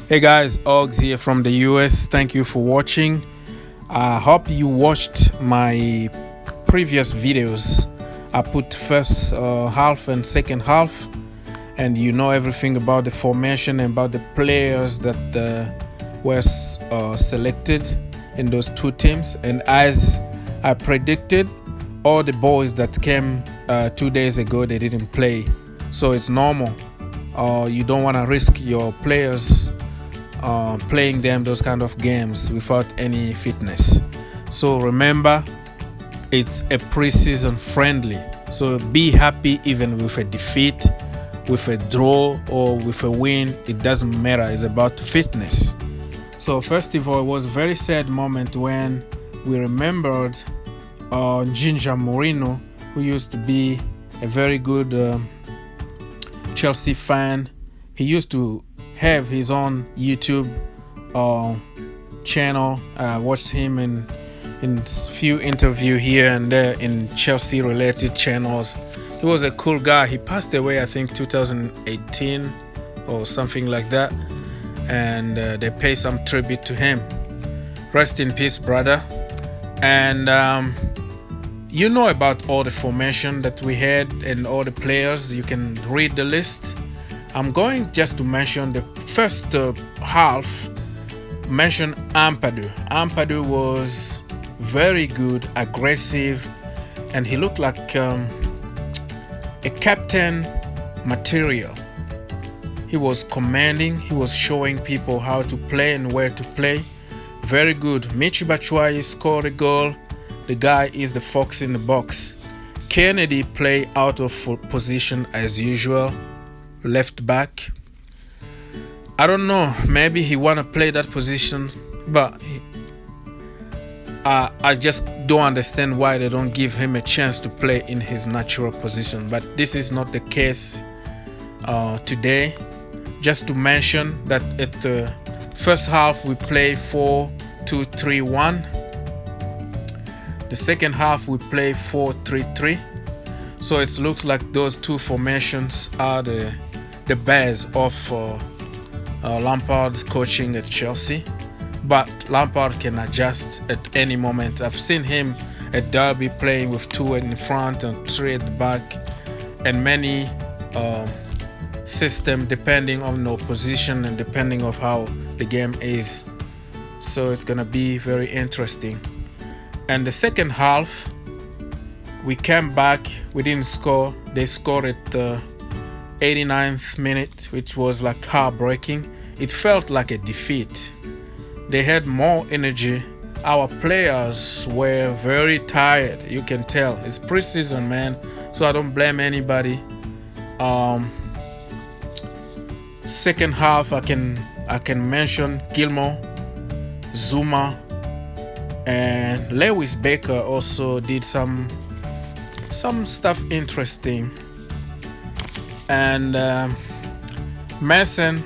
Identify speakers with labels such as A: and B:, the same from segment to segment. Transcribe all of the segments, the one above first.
A: Hey guys, Oggs here from the US. Thank you for watching. I hope you watched my previous videos. I put first half and second half, and you know everything about the formation and about the players that were selected in those two teams. And as I predicted, all the boys that came 2 days ago, they didn't play. So it's normal. You don't want to risk your players playing them those kind of games without any fitness. So remember, it's a preseason friendly. So be happy even with a defeat, with a draw, or with a win. It doesn't matter. It's about fitness. So first of all, it was a very sad moment when we remembered Ginger Moreno, who used to be a very good Chelsea fan. He used to have his own YouTube channel. I watched him in few interview here and there in Chelsea related channels. He was a cool guy. He passed away, I think 2018 or something like that, and they pay some tribute to him. Rest in peace, brother. And you know about all the formation that we had and all the players. You can read the list. I'm going just to mention the first half. Mention Lampard. Lampard was very good, aggressive, and he looked like a captain material. He was commanding. He was showing people how to play and where to play. Very good. Michi Batshuayi scored a goal. The guy is the fox in the box. Kennedy play out of position as usual. Left back. I don't know, maybe he wanna play that position, but I just don't understand why they don't give him a chance to play in his natural position. But this is not the case today. Just to mention that at the first half we play 4-2-3-1. The second half we play 4-3-3. So it looks like those two formations are the base of Lampard coaching at Chelsea. But Lampard can adjust at any moment. I've seen him at Derby playing with two in front and three at the back, and many system depending on the position and depending on how the game is. So it's gonna be very interesting. And the second half, we came back, we didn't score. They scored at the 89th minute, which was like heartbreaking. It felt like a defeat. They had more energy. Our players were very tired. You can tell. It's preseason, man. So I don't blame anybody. Second half, I can mention Gilmore, Zuma, and Lewis Baker also did some stuff interesting. And Mason,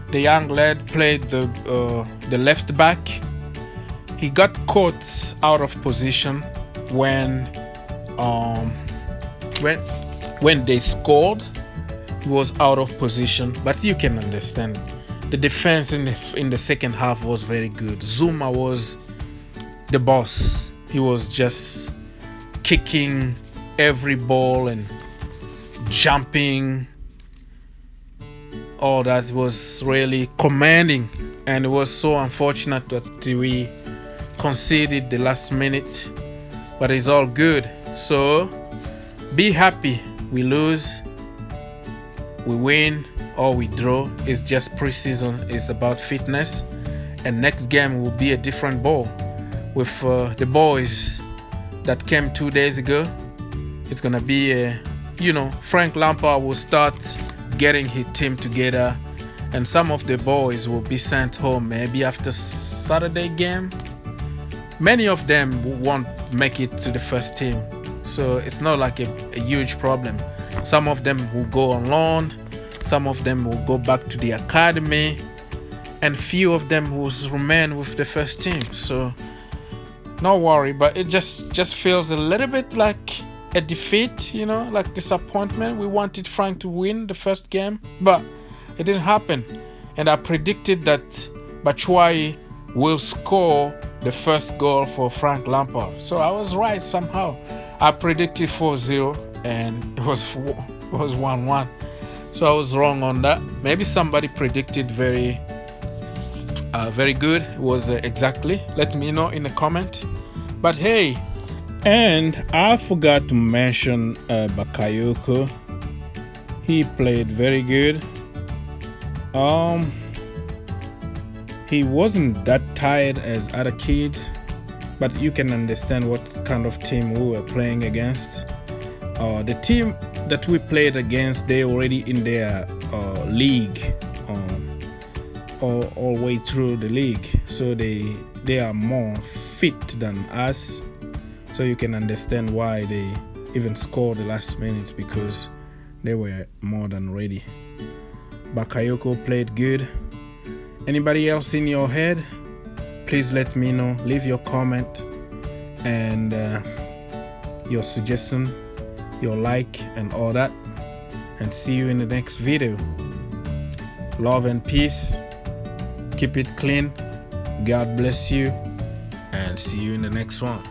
A: the young lad, played the left back. He got caught out of position when they scored. He was out of position, but you can understand the defense in the second half was very good. Zuma was the boss. He was just kicking every ball and jumping. All that was really commanding, and it was so unfortunate that we conceded the last minute, but it's all good. So be happy. We lose, we win, or we draw. It's just preseason. It's about fitness, and next game will be a different ball with the boys that came 2 days ago. It's gonna be Frank Lampard will start getting his team together, and some of the boys will be sent home maybe after Saturday game. Many of them won't make it to the first team, so it's not like a huge problem. Some of them will go on loan, some of them will go back to the academy, and few of them will remain with the first team. So no worry, but it just feels a little bit like a defeat, like disappointment. We wanted Frank to win the first game, but it didn't happen. and I predicted that Batshuayi will score the first goal for Frank Lampard. So I was right somehow. I predicted 4-0 and it was 1-1. So I was wrong on that. Maybe somebody predicted very good. It was exactly. Let me know in the comment. But hey, and I forgot to mention Bakayoko. He played very good. He wasn't that tired as other kids, but you can understand what kind of team we were playing against. The team that we played against, they already in their league, all the way through the league, so they are more fit than us. So you can understand why they even scored the last minute, because they were more than ready. Bakayoko played good. Anybody else in your head? Please let me know. Leave your comment and your suggestion, your like and all that. And see you in the next video. Love and peace. Keep it clean. God bless you. And see you in the next one.